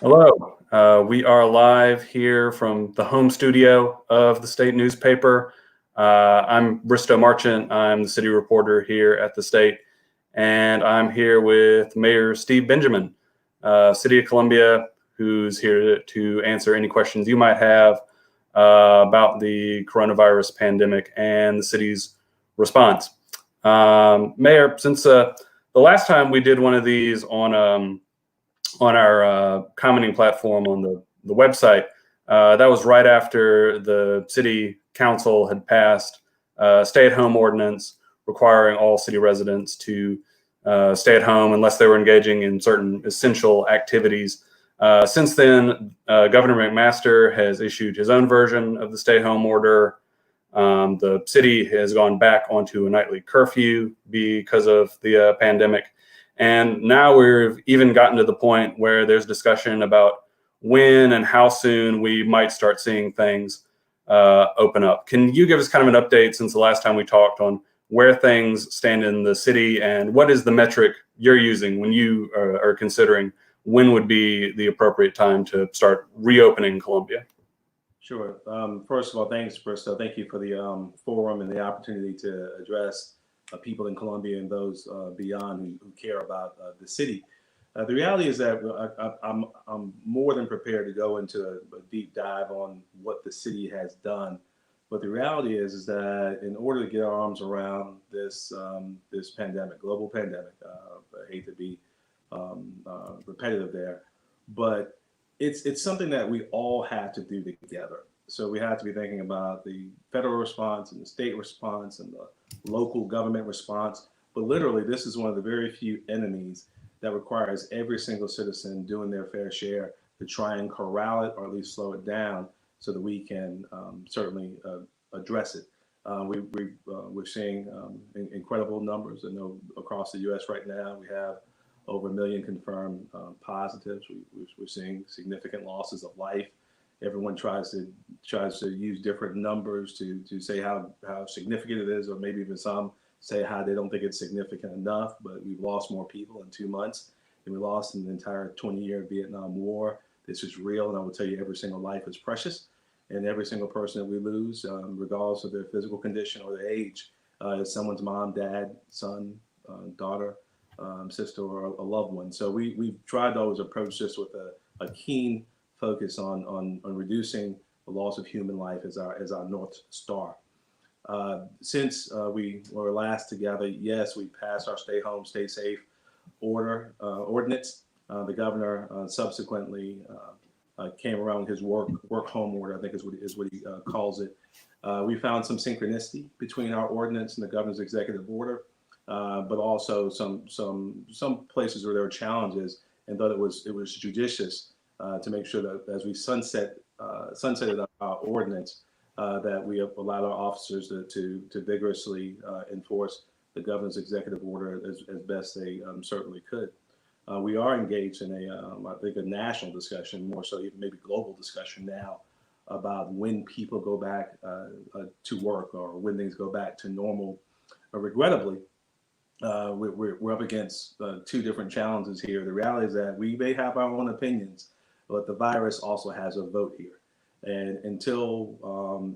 Hello. We are live here from the home studio of the state newspaper. I'm Bristow Marchant. I'm the city reporter here at the state, and I'm here with Mayor Steve Benjamin, City of Columbia, who's here to answer any questions you might have about the coronavirus pandemic and the city's response. Mayor, since the last time we did one of these on our commenting platform on the website. That was right after the city council had passed a stay-at-home ordinance requiring all city residents to stay at home unless they were engaging in certain essential activities. Since then, Governor McMaster has issued his own version of the stay-home order. The city has gone back onto a nightly curfew because of the pandemic. And now we've even gotten to the point where there's discussion about when and how soon we might start seeing things open up. Can you give us kind of an update since the last time we talked on where things stand in the city and what is the metric you're using when you are considering when would be the appropriate time to start reopening Columbia? Sure. First of all, thanks, Bristow. Thank you for the forum and the opportunity to address people in Columbia and those beyond who care about the city. The reality is that I'm more than prepared to go into a deep dive on what the city has done. But the reality is that in order to get our arms around this pandemic, global pandemic, I hate to be repetitive there, but it's something that we all have to do together. So we have to be thinking about the federal response and the state response and the local government response. But literally, this is one of the very few enemies that requires every single citizen doing their fair share to try and corral it or at least slow it down so that we can certainly address it. We're seeing incredible numbers. I know across the U.S. right now we have over 1 million confirmed positives. We're seeing significant losses of life. Everyone tries to use different numbers to say how significant it is, or maybe even some say how they don't think it's significant enough. But we've lost more people in 2 months than we lost in the entire 20-year Vietnam War. This is real, and I will tell you, every single life is precious, and every single person that we lose, regardless of their physical condition or their age, is someone's mom, dad, son, daughter, sister, or a loved one. So we've tried to always approach this with a keen focus on reducing the loss of human life as our North Star. Since we were last together, yes, we passed our stay home, stay safe ordinance. The governor subsequently came around his work home order, I think is what he calls it. We found some synchronicity between our ordinance and the governor's executive order, but also some places where there were challenges, and thought it was judicious to make sure that as we sunsetted our ordinance, that we allowed our officers to vigorously enforce the governor's executive order as best they certainly could. We are engaged in I think a national discussion, more so even maybe global discussion now, about when people go back to work or when things go back to normal. Regrettably, we're up against two different challenges here. The reality is that we may have our own opinions, but the virus also has a vote here. And until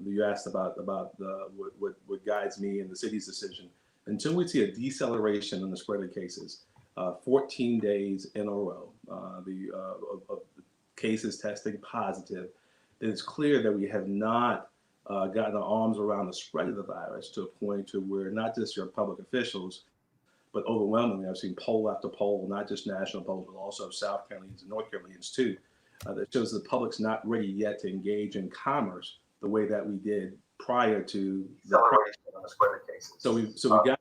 you asked about what guides me in the city's decision, until we see a deceleration in the spread of cases, 14 days in a row, of cases testing positive, then it's clear that we have not gotten our arms around the spread of the virus to a point to where not just your public officials, but overwhelmingly, I've seen poll after poll, not just national polls, but also South Carolinians and North Carolinians too, that shows the public's not ready yet to engage in commerce the way that we did prior to the deceleration of the spread of cases. So we got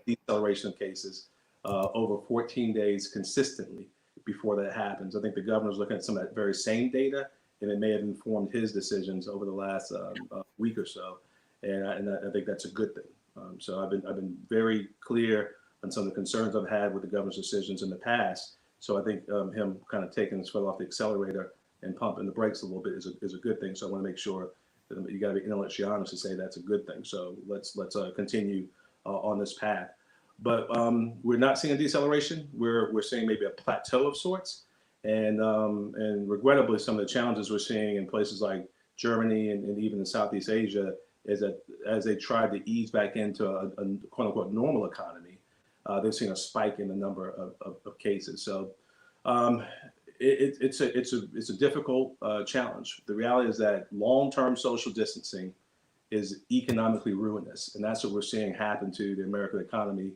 deceleration of cases over 14 days consistently before that happens. I think the governor's looking at some of that very same data, and it may have informed his decisions over the last week or so, and I think that's a good thing. So I've been very clear on some of the concerns I've had with the governor's decisions in the past. So I think him kind of taking his foot off the accelerator and pumping the brakes a little bit is a good thing. So I want to make sure that you got to be intellectually honest to say that's a good thing. So let's continue on this path. But we're not seeing a deceleration. We're seeing maybe a plateau of sorts. And regrettably, some of the challenges we're seeing in places like Germany and even in Southeast Asia is that as they try to ease back into a quote unquote normal economy, they're seeing a spike in the number of cases. So um, it's a difficult challenge. The reality is that long-term social distancing is economically ruinous, and that's what we're seeing happen to the American economy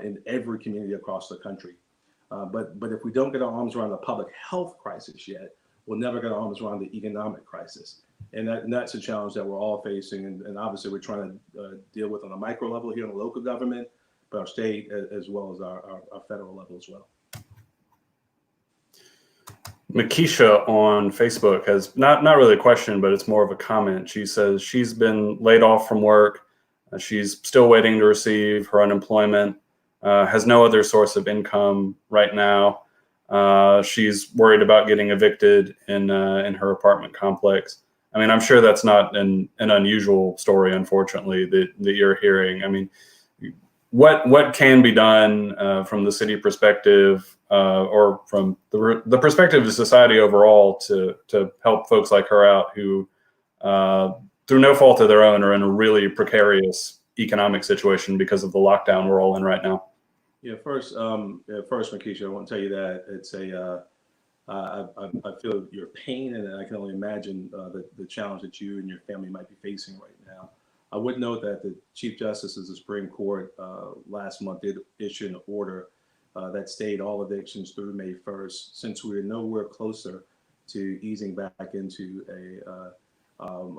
in every community across the country. But if we don't get our arms around the public health crisis yet, we'll never get our arms around the economic crisis. And that's a challenge that we're all facing. And obviously, we're trying to deal with on a micro level here in the local government, but our state as well as our federal level as well. Makisha on Facebook has not really a question, but it's more of a comment. She says she's been laid off from work. She's still waiting to receive her unemployment, has no other source of income right now. She's worried about getting evicted in her apartment complex. I mean, I'm sure that's not an unusual story, unfortunately, that you're hearing. I mean, what can be done from the city perspective or from the perspective of society overall to help folks like her out who, through no fault of their own, are in a really precarious economic situation because of the lockdown we're all in right now? Yeah, first, Makisha, I want to tell you that it's I feel your pain, and I can only imagine the challenge that you and your family might be facing right now. I would note that the Chief Justice of the Supreme Court last month did issue an order that stayed all evictions through May 1st. Since we're nowhere closer to easing back into a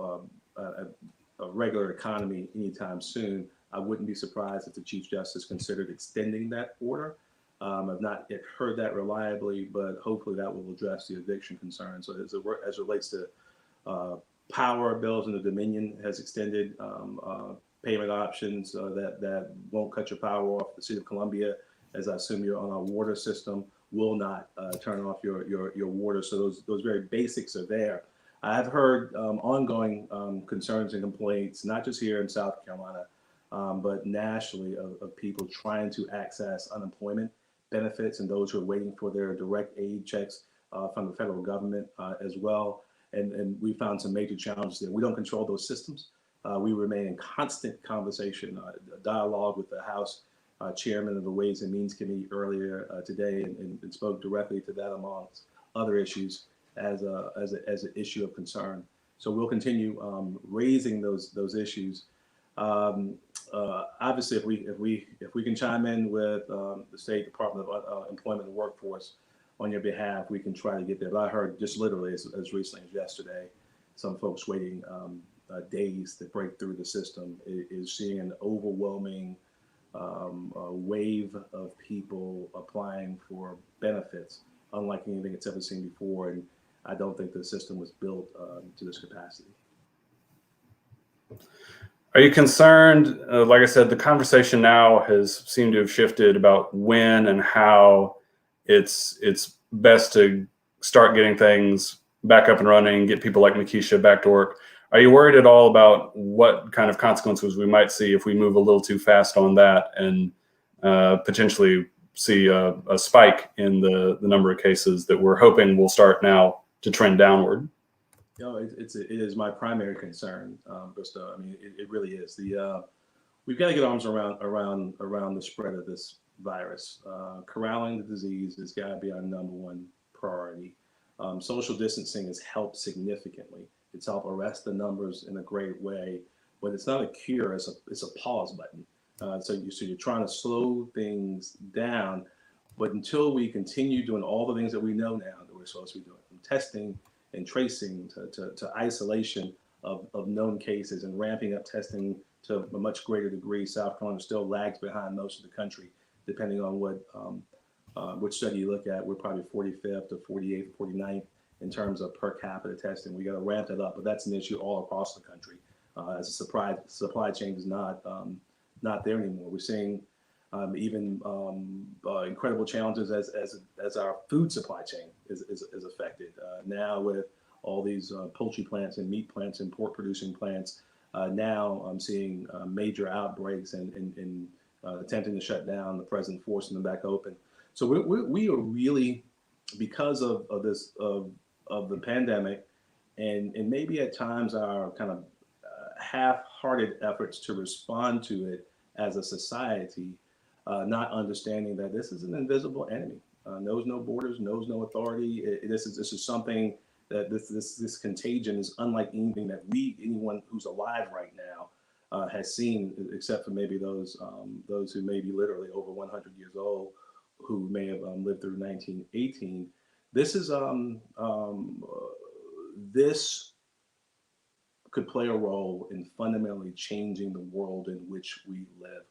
regular economy anytime soon, I wouldn't be surprised if the Chief Justice considered extending that order. I've not yet heard that reliably, but hopefully that will address the eviction concern. So as it relates to power bills, and the Dominion has extended payment options that won't cut your power off. The City of Columbia, as I assume you're on our water system, will not turn off your water. So those very basics are there. I've heard ongoing concerns and complaints, not just here in South Carolina, but nationally of people trying to access unemployment benefits and those who are waiting for their direct aid checks from the federal government as well. And we found some major challenges there. We don't control those systems. We remain in constant conversation, dialogue with the House Chairman of the Ways and Means Committee earlier today, and spoke directly to that amongst other issues as an issue of concern. So we'll continue raising those issues. Obviously, if we can chime in with the State Department of Employment and Workforce on your behalf, we can try to get there. But I heard just literally as recently as yesterday, some folks waiting days to break through the system is seeing an overwhelming wave of people applying for benefits, unlike anything it's ever seen before. And I don't think the system was built to this capacity. Are you concerned? Like I said, the conversation now has seemed to have shifted about when and how it's best to start getting things back up and running, get people like Makisha back to work. Are you worried at all about what kind of consequences we might see if we move a little too fast on that and potentially see a spike in the number of cases that we're hoping will start now to trend downward? No, it is my primary concern, Bristow. I mean, it really is. We've got to get arms around the spread of this virus. Corralling the disease has got to be our number one priority. Social distancing has helped significantly. It's helped arrest the numbers in a great way, but it's not a cure. It's a pause button. So you're trying to slow things down, but until we continue doing all the things that we know now that we're supposed to be doing, from testing and tracing to isolation of known cases and ramping up testing to a much greater degree. South Carolina still lags behind most of the country, depending on which study you look at. We're probably 45th or 48th, 49th in terms of per capita testing. We got to ramp it up, but that's an issue all across the country. As a supply chain is not there anymore. We're seeing even incredible challenges as our food supply chain is affected now with all these poultry plants and meat plants and pork producing plants. Now I'm seeing major outbreaks and attempting to shut down. The president forcing them back open. So we are really because of this of the pandemic, and maybe at times our kind of half-hearted efforts to respond to it as a society, not understanding that this is an invisible enemy, knows no borders, knows no authority. This is something that this contagion is unlike anything that anyone who's alive right now has seen, except for maybe those who may be literally over 100 years old, who may have lived through 1918. This is this could play a role in fundamentally changing the world in which we live.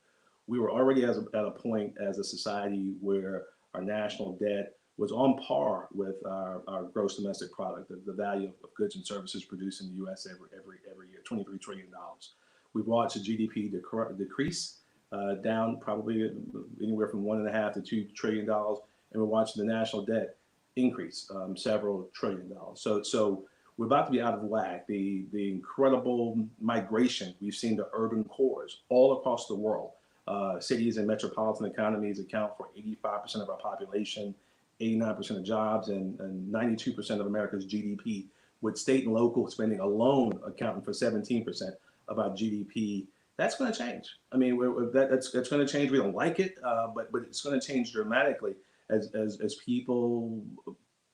We were already at a point as a society where our national debt was on par with our gross domestic product, the value of goods and services produced in the U.S. every year, $23 trillion. We've watched the GDP decrease down probably anywhere from $1.5 to $2 trillion, and we're watching the national debt increase several $trillion. So we're about to be out of whack. The incredible migration we've seen to urban cores all across the world. Cities and metropolitan economies account for 85% of our population, 89% of jobs, and 92% of America's GDP, with state and local spending alone accounting for 17% of our GDP. That's going to change. I mean, that's going to change. We don't like it, but it's going to change dramatically as people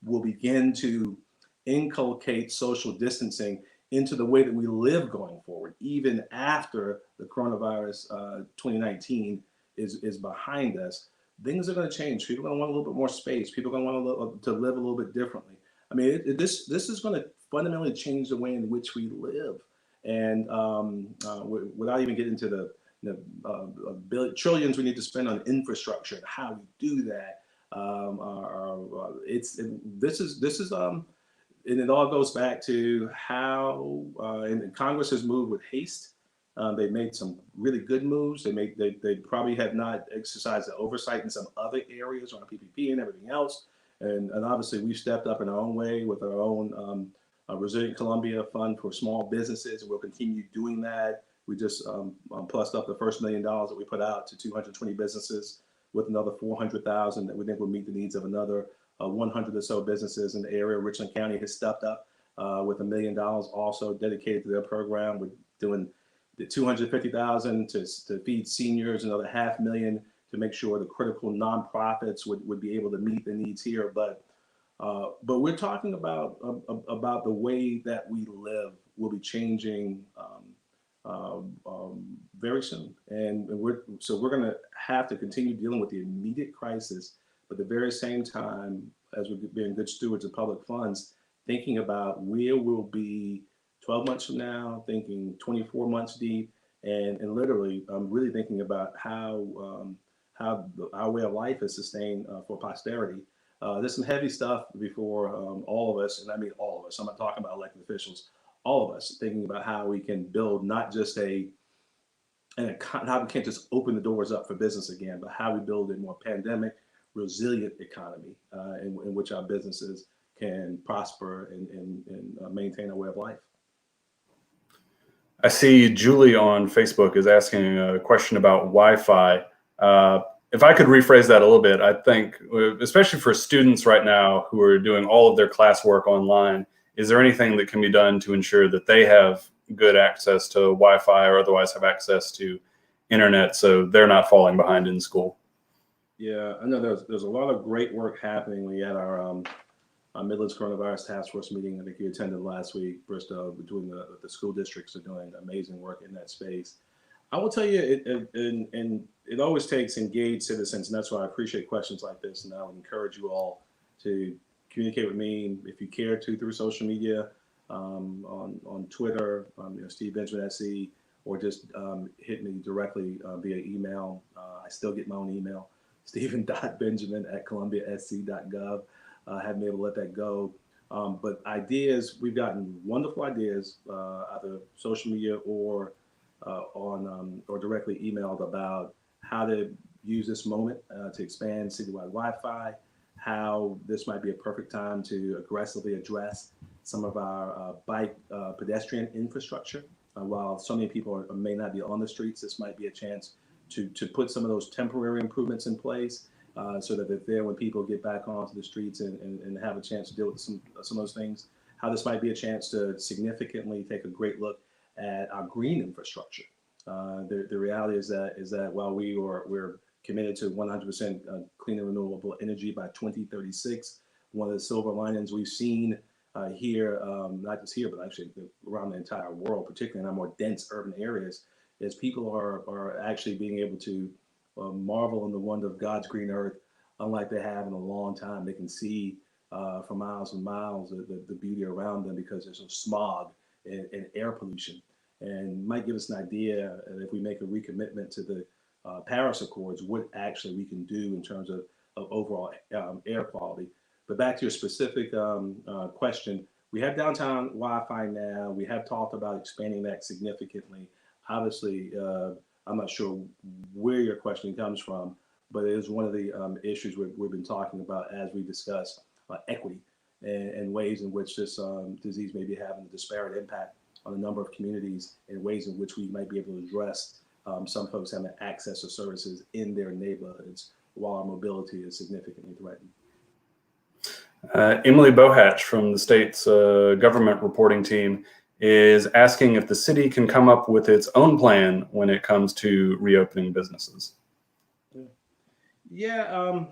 will begin to inculcate social distancing into the way that we live going forward, even after the coronavirus 2019 is behind us. Things are going to change. People are going to want a little bit more space. People are going to want to live a little bit differently. I mean, this is going to fundamentally change the way in which we live. And without even getting into the trillions we need to spend on infrastructure and how we do that, and it all goes back to how and Congress has moved with haste. They've made some really good moves. They probably have not exercised the oversight in some other areas on PPP and everything else. And obviously we've stepped up in our own way with our own Resilient Columbia Fund for small businesses, and we'll continue doing that. We just plussed up the first $1 million that we put out to 220 businesses, with another 400,000 that we think will meet the needs of another 100 or so businesses in the area. Richland County has stepped up with $1 million also dedicated to their program. We're doing the 250,000 to feed seniors, another $500,000 to make sure the critical nonprofits would be able to meet the needs here. But we're talking about the way that we live will be changing very soon, and we're going to have to continue dealing with the immediate crisis, but at the very same time, as we're being good stewards of public funds, thinking about where we'll be 12 months from now, thinking 24 months deep, and literally really thinking about how our way of life is sustained for posterity. There's some heavy stuff before all of us, and I mean all of us. I'm not talking about elected officials. All of us thinking about how we can build not just how we can't just open the doors up for business again, but how we build a more pandemic resilient economy in which our businesses can prosper and maintain a way of life. I see Julie on Facebook is asking a question about Wi-Fi. If I could rephrase that a little bit, I think, especially for students right now who are doing all of their classwork online, is there anything that can be done to ensure that they have good access to Wi-Fi or otherwise have access to internet so they're not falling behind in school? Yeah, I know there's a lot of great work happening. We had our Midlands Coronavirus Task Force meeting, I think you attended last week, Bristow, between the school districts are doing amazing work in that space. I will tell you, it always takes engaged citizens, and that's why I appreciate questions like this, and I would encourage you all to communicate with me if you care to through social media, on Twitter, Steve Benjamin SC, or just hit me directly via email. I still get my own email, stephen.benjamin@columbiasc.gov. I haven't been able to let that go. But ideas, we've gotten wonderful ideas, either social media or directly emailed about how to use this moment to expand citywide Wi-Fi, how this might be a perfect time to aggressively address some of our bike pedestrian infrastructure. While so many people may not be on the streets, this might be a chance to put some of those temporary improvements in place so that they're there when people get back onto the streets and have a chance to deal with some of those things. How this might be a chance to significantly take a great look at our green infrastructure. The reality is that while we're committed to 100% clean and renewable energy by 2036, one of the silver linings we've seen here, not just here, but actually around the entire world, particularly in our more dense urban areas, is people are actually being able to marvel in the wonder of God's green earth, unlike they have in a long time. They can see for miles and miles the beauty around them because there's no smog and air pollution. And might give us an idea if we make a recommitment to the Paris Accords, what actually we can do in terms of overall air quality. But back to your specific question, we have downtown Wi-Fi now. We have talked about expanding that significantly. Obviously, I'm not sure where your question comes from, but it is one of the issues we've been talking about as we discuss equity and ways in which this disease may be having a disparate impact on a number of communities and ways in which we might be able to address some folks having access to services in their neighborhoods while our mobility is significantly threatened. Emily Bohatch from the state's government reporting team is asking if the city can come up with its own plan when it comes to reopening businesses. Yeah,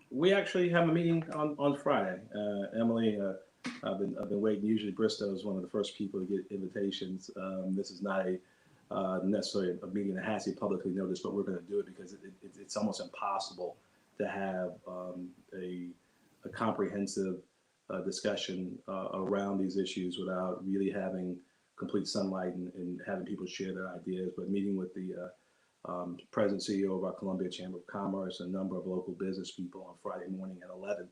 we actually have a meeting on Friday. Emily, I've been waiting. Usually Bristow is one of the first people to get invitations. This is not necessarily a meeting that has to be publicly noticed, but we're going to do it because it's almost impossible to have a comprehensive discussion around these issues without really having complete sunlight and having people share their ideas. But meeting with the President CEO of our Columbia Chamber of Commerce, a number of local business people on Friday morning at 11,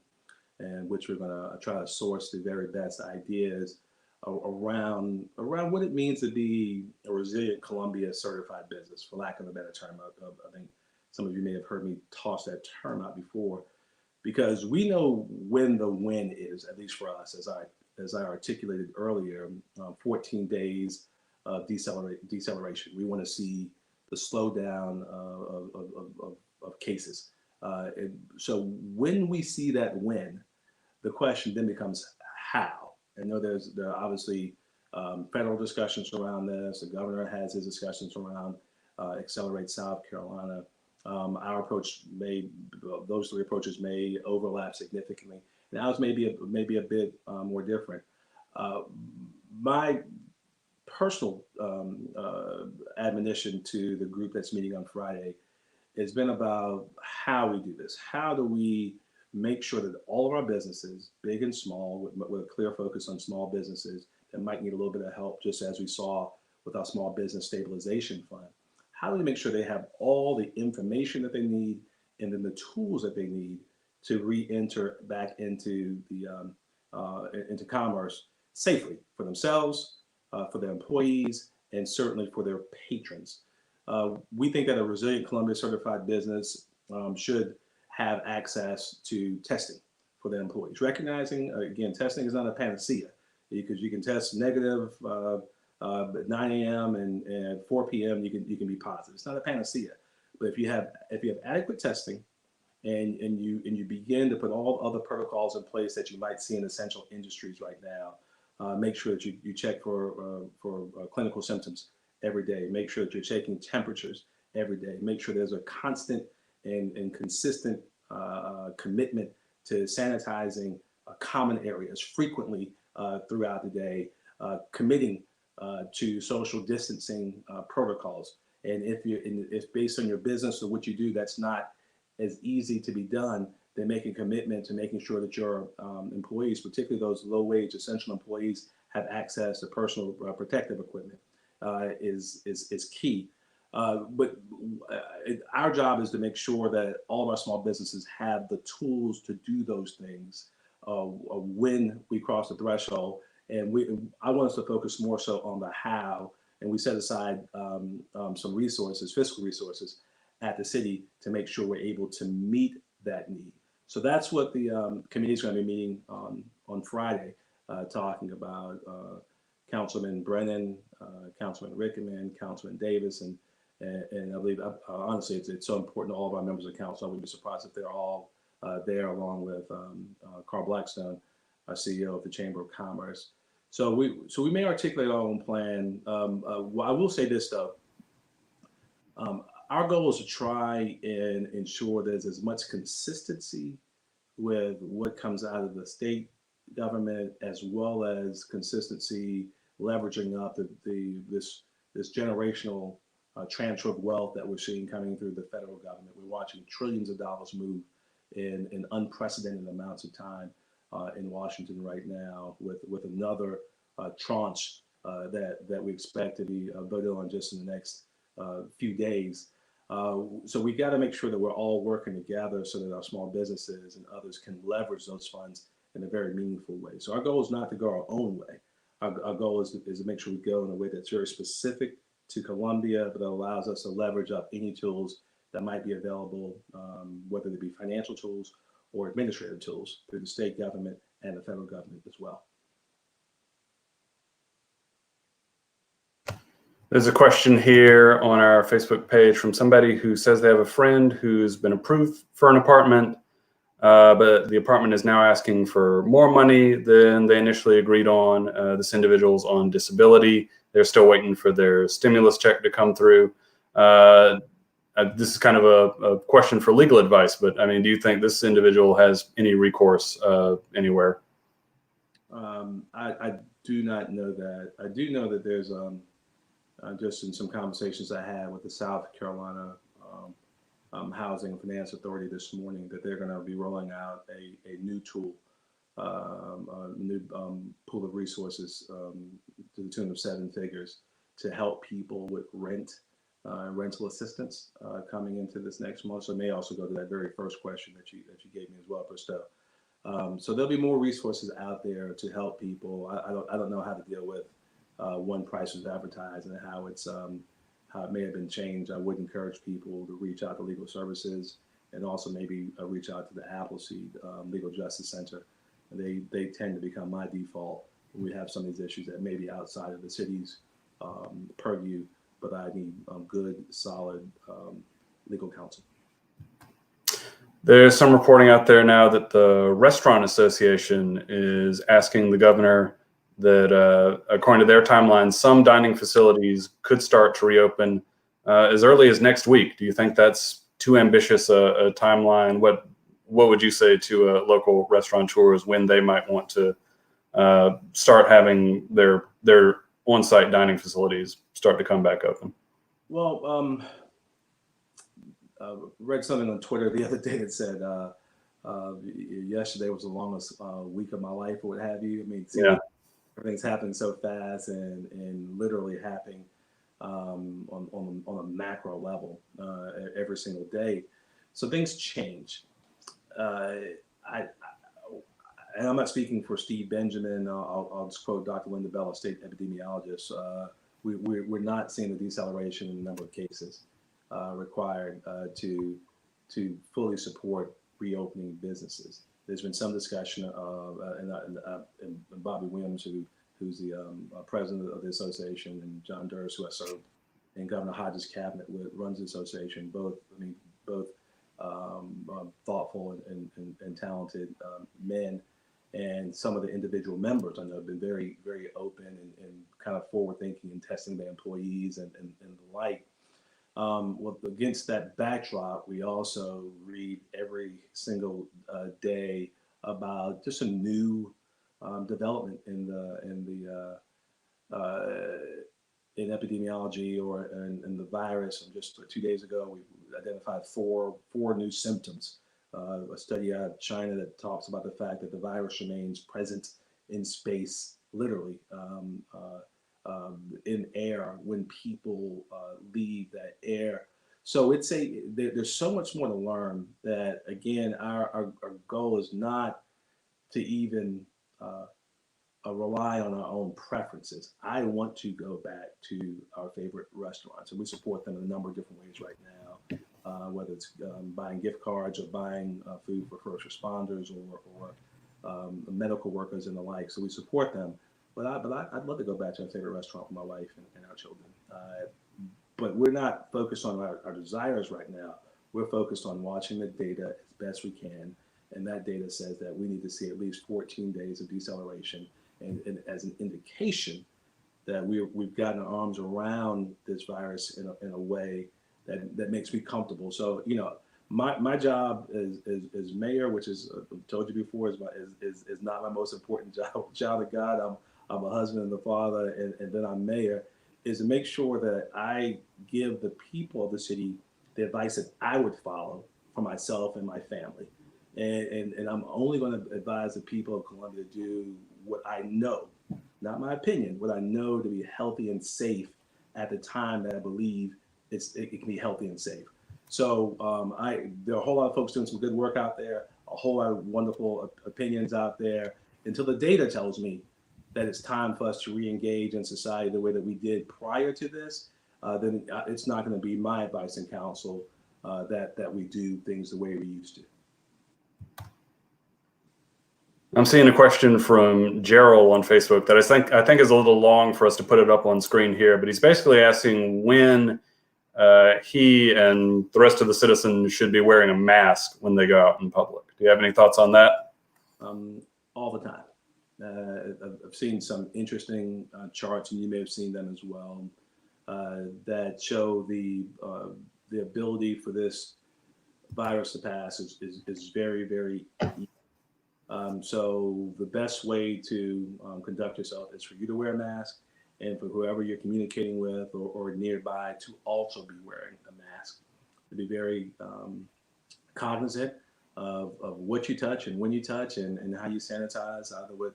and which we're going to try to source the very best ideas around what it means to be a resilient Columbia certified business, for lack of a better term. I think some of you may have heard me toss that term out before, because we know when the win is, at least for us, as I articulated earlier, 14 days of deceleration. We want to see the slowdown of cases. So when we see that win, the question then becomes how. I know there are obviously federal discussions around this. The governor has his discussions around Accelerate South Carolina. Our approach those three approaches may overlap significantly, and ours may be a bit more different. My personal admonition to the group that's meeting on Friday has been about how we do this. How do we make sure that all of our businesses, big and small, with a clear focus on small businesses that might need a little bit of help, just as we saw with our Small Business Stabilization Fund, how do we make sure they have all the information that they need and then the tools that they need to re-enter back into into commerce safely for themselves, for their employees, and certainly for their patrons. We think that a resilient Columbia certified business should have access to testing for their employees. Recognizing, again, testing is not a panacea, because you can test negative at 9 a.m. and at 4 p.m. you can be positive. It's not a panacea, but if you have adequate testing and you begin to put all other protocols in place that you might see in essential industries right now, make sure that you check for clinical symptoms every day. Make sure that you're checking temperatures every day. Make sure there's a constant and consistent commitment to sanitizing common areas frequently throughout the day, committing to social distancing protocols. And if based on your business or what you do, that's not as easy to be done, then make a commitment to making sure that your employees, particularly those low-wage essential employees, have access to personal protective equipment is key. But our job is to make sure that all of our small businesses have the tools to do those things when we cross the threshold. And I want us to focus more so on the how, and we set aside some resources, fiscal resources, at the city to make sure we're able to meet that need. So that's what the committee is going to be meeting on Friday, talking about. Councilman Brennan, Councilman Rickman, Councilman Davis, and And I believe, honestly, it's so important to all of our members of council. I wouldn't be surprised if they're all there, along with Carl Blackstone, our CEO of the Chamber of Commerce. So we may articulate our own plan. I will say this though. Our goal is to try and ensure there's as much consistency with what comes out of the state government, as well as consistency leveraging up this generational transfer of wealth that we're seeing coming through the federal government. We're watching trillions of dollars move in unprecedented amounts of time in Washington right now, with another tranche that we expect to be voted on just in the next few days. So we got to make sure that we're all working together so that our small businesses and others can leverage those funds in a very meaningful way. So our goal is not to go our own way. Our goal is to make sure we go in a way that's very specific to Columbia, but that allows us to leverage up any tools that might be available, whether they be financial tools or administrative tools through the state government and the federal government as well. There's a question here on our Facebook page from somebody who says they have a friend who's been approved for an apartment, but the apartment is now asking for more money than they initially agreed on. This individual's on disability. They're still waiting for their stimulus check to come through. This is kind of a question for legal advice, but I mean, do you think this individual has any recourse anywhere? I do not know that. I do know that there's just in some conversations I had with the South Carolina Housing and Finance Authority this morning, that they're going to be rolling out a new tool, a new pool of resources to the tune of 7 figures to help people with rental assistance coming into this next month. So it may also go to that very first question that you gave me as well, Bristow. So there'll be more resources out there to help people. I don't know how to deal with when price was advertised and how it may have been changed. I would encourage people to reach out to legal services, and also maybe reach out to the Appleseed Legal Justice Center. They tend to become my default when we have some of these issues that may be outside of the city's purview, but I need good, solid legal counsel. There's some reporting out there now that the Restaurant Association is asking the governor that, according to their timeline, some dining facilities could start to reopen as early as next week. Do you think that's too ambitious a timeline? What would you say to local restaurateurs when they might want to start having their on-site dining facilities start to come back open? Well, read something on Twitter the other day that said yesterday was the longest week of my life, or what have you. I mean, yeah. Everything's happening so fast and literally happening on a macro level every single day. So things change. And I'm not speaking for Steve Benjamin. I'll just quote Dr. Linda Bell, a state epidemiologist. We're not seeing the deceleration in the number of cases required to fully support reopening businesses. There's been some discussion and Bobby Williams, who's the president of the association, and John Durst, who I served in Governor Hodges' cabinet, runs the association. Both thoughtful and talented men, and some of the individual members I know have been very, very open and kind of forward-thinking and testing their employees and the like. Well, against that backdrop, we also read every single day about just a new development in epidemiology or in the virus. And just 2 days ago, we identified four new symptoms. A study out of China that talks about the fact that the virus remains present in space, literally. In air when people leave that air. So there's so much more to learn, that again, our goal is not to even rely on our own preferences. I want to go back to our favorite restaurants, and we support them in a number of different ways right now, whether it's buying gift cards or buying food for first responders or medical workers and the like. So we support them. But I'd love to go back to my favorite restaurant for my wife and our children. but we're not focused on our desires right now. We're focused on watching the data as best we can. And that data says that we need to see at least 14 days of deceleration and as an indication that we've gotten our arms around this virus in a way that makes me comfortable. So, my job as mayor, which is I've told you before, is not my most important job. Child of God, I'm a husband and a father, and then I'm mayor, is to make sure that I give the people of the city the advice that I would follow for myself and my family. And I'm only going to advise the people of Columbia to do what I know, not my opinion, what I know to be healthy and safe at the time that I believe it can be healthy and safe. So there are a whole lot of folks doing some good work out there, a whole lot of wonderful opinions out there. Until the data tells me that it's time for us to re-engage in society the way that we did prior to this, then it's not going to be my advice and counsel that we do things the way we used to. I'm seeing a question from Gerald on Facebook that I think is a little long for us to put it up on screen here, but he's basically asking when he and the rest of the citizens should be wearing a mask when they go out in public. Do you have any thoughts on that? All the time. I've seen some interesting charts, and you may have seen them as well, that show the ability for this virus to pass is very, very easy. So the best way to conduct yourself is for you to wear a mask, and for whoever you're communicating with or nearby to also be wearing a mask. To be very cognizant of what you touch and when you touch and how you sanitize, either with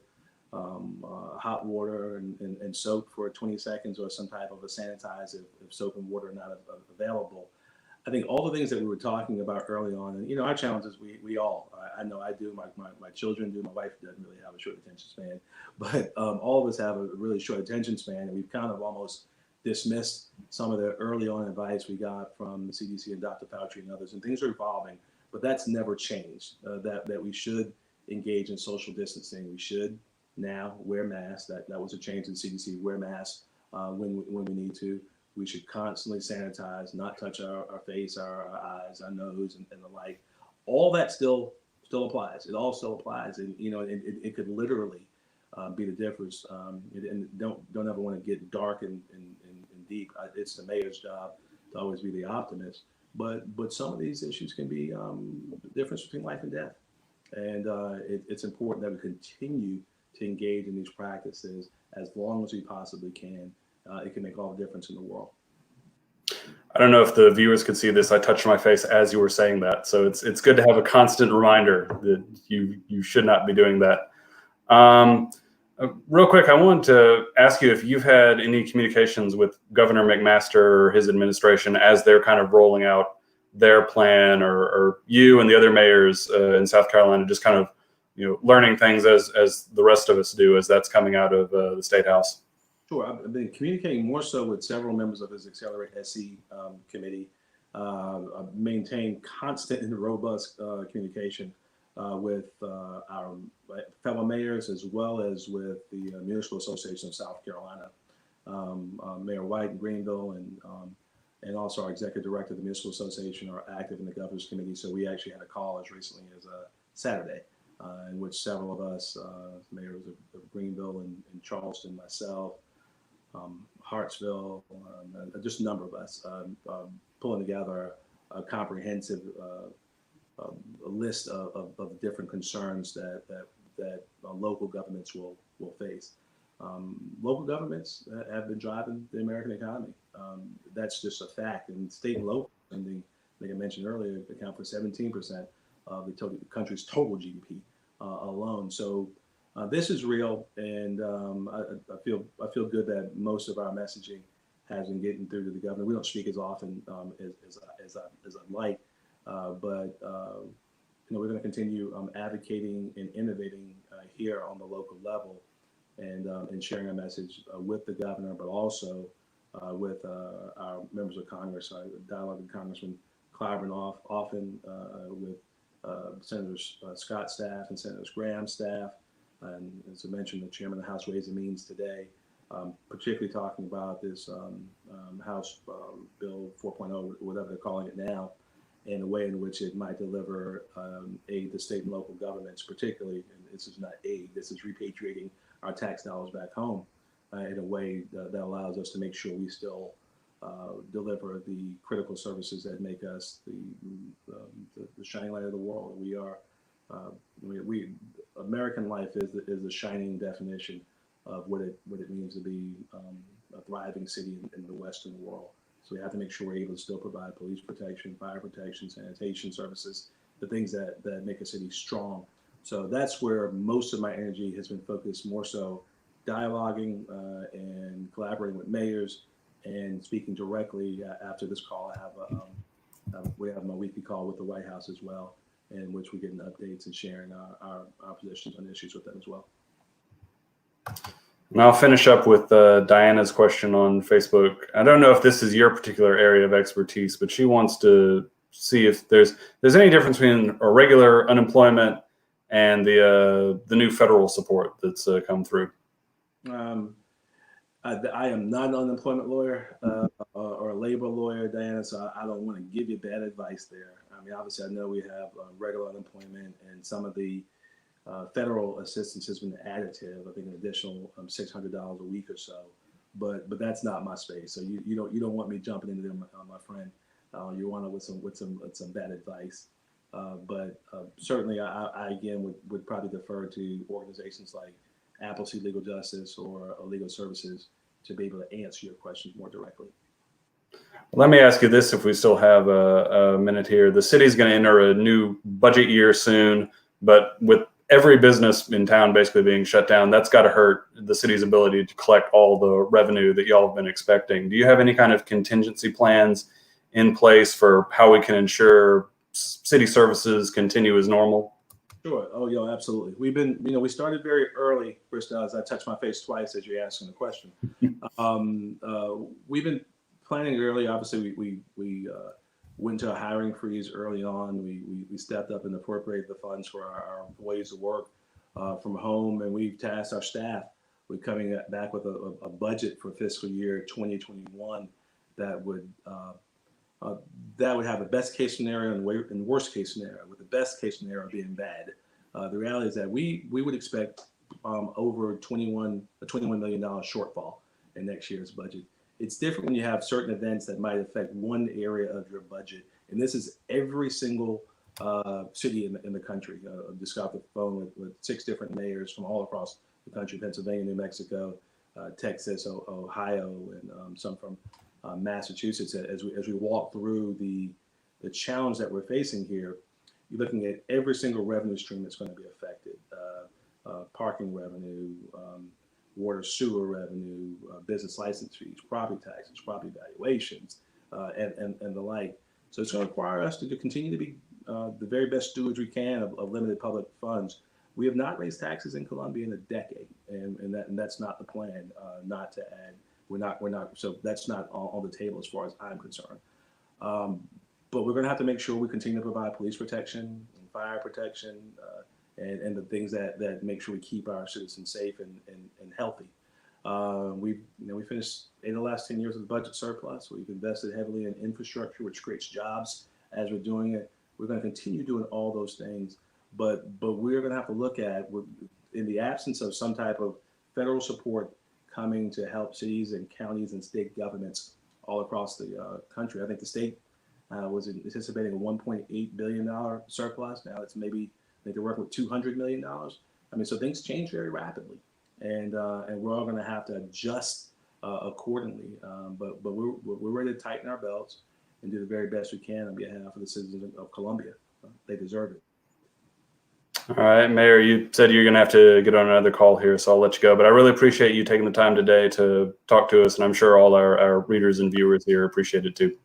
hot water and soap for 20 seconds or some type of a sanitizer if soap and water are not available. I think all the things that we were talking about early on, and our challenges, we all, I know I do, my children do, my wife doesn't really have a short attention span, but all of us have a really short attention span, and we've kind of almost dismissed some of the early on advice we got from the CDC and Dr. Fauci and others, and things are evolving, but that's never changed, that we should engage in social distancing. We should now wear masks. That was a change in CDC, wear masks when we need to. We should constantly sanitize, not touch our face, our eyes, our nose, and the like. All that still applies. It all still applies, and it could literally be the difference. And don't ever want to get dark and deep. It's the mayor's job to always be the optimist. But some of these issues can be the difference between life and death, and it's important that we continue to engage in these practices as long as we possibly can. It can make all the difference in the world. I don't know if the viewers could see this. I touched my face as you were saying that, so it's good to have a constant reminder that you should not be doing that. Real quick, I wanted to ask you if you've had any communications with Governor McMaster or his administration as they're kind of rolling out their plan, or you and the other mayors in South Carolina just kind of learning things as the rest of us do as that's coming out of the State House. Sure. I've been communicating more so with several members of his Accelerate SC committee. I've maintained constant and robust communication with our fellow mayors, as well as with the Municipal Association of South Carolina. Mayor White in Greenville and also our executive director of the Municipal Association are active in the governor's committee. So we actually had a call as recently as Saturday, in which several of us, mayors of Greenville and Charleston, myself, Hartsville, just a number of us, pulling together a comprehensive list of different concerns that local governments will face. Local governments have been driving the American economy. That's just a fact. And state and local spending, like I mentioned earlier, account for 17% of the country's total GDP alone. So this is real, and I feel good that most of our messaging has been getting through to the governor. We don't speak as often as I'd like, but we're going to continue advocating and innovating here on the local level, and sharing our message with the governor, but also with our members of Congress. I dialogue with Congressman Clyburn often, with Senators Scott's staff and Senators Graham's staff. And as I mentioned, the chairman of the House Ways and Means today. particularly talking about this House Bill 4.0, whatever they're calling it now, and the way in which it might deliver aid to state and local governments, particularly, and this is not aid, this is repatriating our tax dollars back home in a way that allows us to make sure we still deliver the critical services that make us the shining light of the world. We are, American life is the shining definition of what it means to be a thriving city in the Western world. So we have to make sure we're able to still provide police protection, fire protection, sanitation services, the things that make a city strong. So that's where most of my energy has been focused, more so dialoguing and collaborating with mayors and speaking directly. After this call, we have my weekly call with the White House as well, in which we're getting updates and sharing our positions on issues with them as well. And I'll finish up with Diana's question on Facebook. I don't know if this is your particular area of expertise, but she wants to see if there's any difference between a regular unemployment and the new federal support that's come through. I am not an unemployment lawyer or a labor lawyer, Diana, so I don't want to give you bad advice there. I mean, obviously, I know we have regular unemployment, and some of the federal assistance has been additive. I think an additional $600 a week or so, but that's not my space. So you don't want me jumping into them, my friend. You want to with some bad advice. But certainly, I again would probably defer to organizations like Appleseed Legal Justice or Legal Services to be able to answer your questions more directly. Let me ask you this, if we still have a minute here. The city's going to enter a new budget year soon, but with every business in town basically being shut down, that's got to hurt the city's ability to collect all the revenue that y'all have been expecting. Do you have any kind of contingency plans in place for how we can ensure city services continue as normal? Sure. Oh, yeah, absolutely. We've been, we started very early, Bristow, as I touched my face twice as you're asking the question. We've been planning early. Obviously, we went to a hiring freeze early on. We stepped up and appropriated the funds for our employees to work from home, and we've tasked our staff with coming back with a budget for fiscal year 2021 that would have a best case scenario and worst case scenario, with the best case scenario being bad. The reality is that we would expect over a $21 million shortfall in next year's budget. It's different when you have certain events that might affect one area of your budget. And this is every single city in the country. I just got the phone with 6 different mayors from all across the country: Pennsylvania, New Mexico, Texas, Ohio, and some from Massachusetts. As we walk through the challenge that we're facing here, you're looking at every single revenue stream that's going to be affected: parking revenue, water sewer revenue, business license fees, property taxes, property valuations, and the like. So it's going to require us to continue to be the very best stewards we can of limited public funds. We have not raised taxes in Columbia in a decade, and that's not the plan. Not to add, we're not. So that's not on the table as far as I'm concerned. But we're going to have to make sure we continue to provide police protection and fire protection, and the things that make sure we keep our citizens safe and healthy. We finished 8 of the last 10 years of the budget surplus. We've invested heavily in infrastructure, which creates jobs as we're doing it. We're going to continue doing all those things, but we're going to have to look at, in the absence of some type of federal support coming to help cities and counties and state governments all across the country. I think the state was anticipating a $1.8 billion surplus. Now it's maybe, I think they're working with $200 million. I mean, so things change very rapidly, and we're all going to have to adjust accordingly. But we're ready to tighten our belts and do the very best we can on behalf of the citizens of Columbia. They deserve it. All right, Mayor, you said you're going to have to get on another call here, so I'll let you go. But I really appreciate you taking the time today to talk to us, and I'm sure all our readers and viewers here appreciate it too.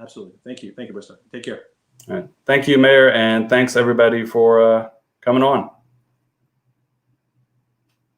Absolutely. Thank you. Thank you, Bristow. Take care. All right. Thank you, Mayor, and thanks everybody for coming on.